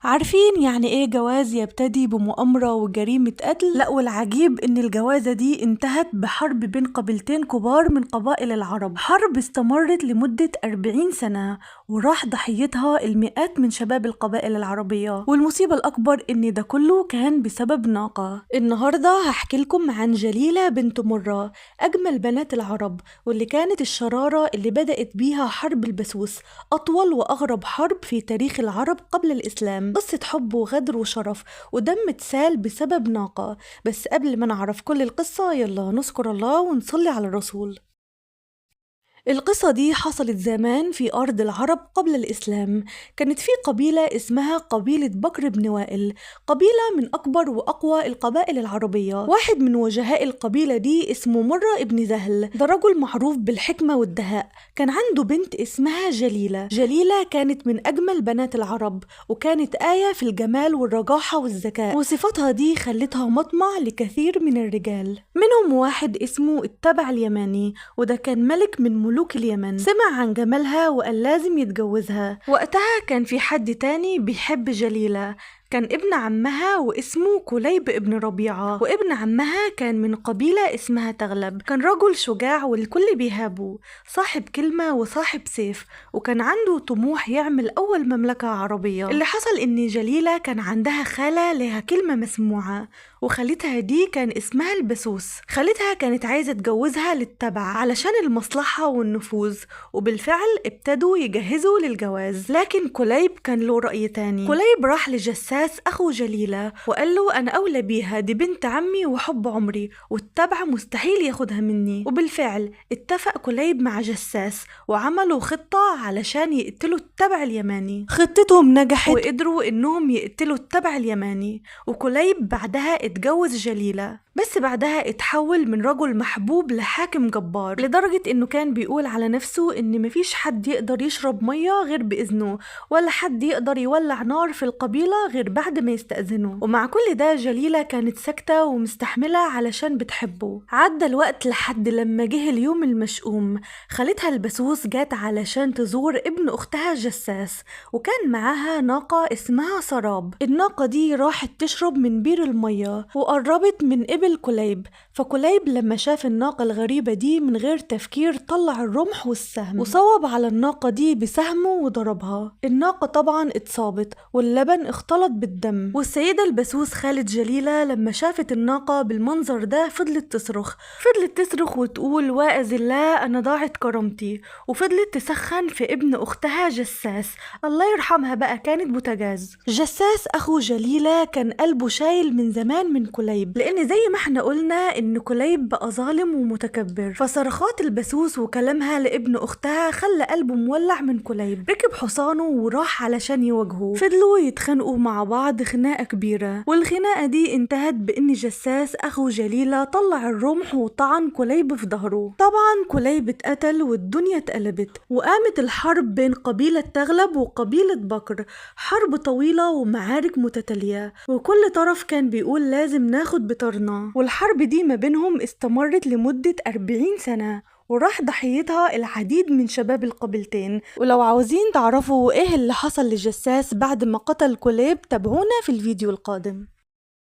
عارفين يعني ايه جواز يبتدي بمؤامرة وجريمة قتل؟ لا، والعجيب ان الجوازة دي انتهت بحرب بين قبيلتين كبار من قبائل العرب، حرب استمرت لمدة 40 سنة وراح ضحيتها المئات من شباب القبائل العربية. والمصيبة الأكبر ان ده كله كان بسبب ناقة. النهاردة هحكي لكم عن جليلة بنت مرة، أجمل بنات العرب، واللي كانت الشرارة اللي بدأت بيها حرب البسوس، أطول وأغرب حرب في تاريخ العرب قبل الإسلام. قصة حب وغدر وشرف ودم اتسال بسبب ناقة. بس قبل ما نعرف كل القصة يلا نذكر الله ونصلي على الرسول. القصة دي حصلت زمان في أرض العرب قبل الإسلام. كانت في قبيلة اسمها قبيلة بكر بن وائل، قبيلة من أكبر وأقوى القبائل العربية. واحد من وجهاء القبيلة دي اسمه مرة ابن زهل، ده رجل معروف بالحكمة والدهاء. كان عنده بنت اسمها جليلة. جليلة كانت من أجمل بنات العرب، وكانت آية في الجمال والرجاحة والذكاء، وصفاتها دي خلتها مطمع لكثير من الرجال. منهم واحد اسمه التبع اليماني، وده كان ملك من ملوك اليمن. سمع عن جمالها وقال لازم يتجوزها. وقتها كان في حد تاني بيحب جليلة، كان ابن عمها واسمه كليب ابن ربيعة، وابن عمها كان من قبيلة اسمها تغلب. كان رجل شجاع والكل بيهابه، صاحب كلمة وصاحب سيف، وكان عنده طموح يعمل أول مملكة عربية. اللي حصل إن جليلة كان عندها خالة لها كلمة مسموعة، وخالتها دي كان اسمها البسوس. خالتها كانت عايزة تجوزها للتبع علشان المصلحة والنفوذ، وبالفعل ابتدوا يجهزوا للجواز. لكن كليب كان له رأي تاني. كليب راح لجساس أخو جليلة وقال له أنا أولى بيها، دي بنت عمي وحب عمري، والتبع مستحيل ياخدها مني. وبالفعل اتفق كليب مع جساس وعملوا خطة علشان يقتلوا التبع اليماني. خطتهم نجحت وقدروا إنهم يقتلوا التبع اليماني، وكليب بعدها اتجوز جليلة. بس بعدها اتحول من رجل محبوب لحاكم جبار، لدرجة انه كان بيقول على نفسه ان مفيش حد يقدر يشرب مية غير بإذنه، ولا حد يقدر يولع نار في القبيلة غير بعد ما يستأذنه. ومع كل ده جليلة كانت ساكتة ومستحملة علشان بتحبه. عدى الوقت لحد لما جه اليوم المشؤوم. خالتها البسوس جات علشان تزور ابن اختها جساس، وكان معاها ناقة اسمها سراب. الناقة دي راحت تشرب من بير المية وقربت من قبل كليب، فكليب لما شاف الناقة الغريبة دي من غير تفكير طلع الرمح والسهم وصوب على الناقة دي بسهمه وضربها. الناقة طبعا اتصابت واللبن اختلط بالدم. والسيدة البسوس خالة جليلة لما شافت الناقة بالمنظر ده فضلت تصرخ وتقول واعز الله أنا ضاعت كرامتي، وفضلت تسخن في ابن أختها جساس، الله يرحمها بقى كانت بوتاجاز. جساس أخو جليلة كان قلبه شايل من زمان من كليب، لأن زي ما احنا قلنا إن كليب بقى ظالم ومتكبر. فصرخات البسوس وكلامها لابن أختها خلى قلبه مولع من كليب. ركب حصانه وراح علشان يواجهه. فضلوا يتخانقوا مع بعض خناقة كبيرة، والخناقة دي انتهت بإن جساس أخو جليلة طلع الرمح وطعن كليب في ظهره. طبعا كليب اتقتل والدنيا اتقلبت، وقامت الحرب بين قبيلة تغلب وقبيلة بكر، حرب طويلة ومعارك متتالية، وكل طرف كان بيقول لازم ناخد بطرنا. والحرب دي ما بينهم استمرت لمدة 40 سنة، وراح ضحيتها العديد من شباب القبيلتين. ولو عاوزين تعرفوا ايه اللي حصل لجساس بعد ما قتل كليب تابعونا في الفيديو القادم.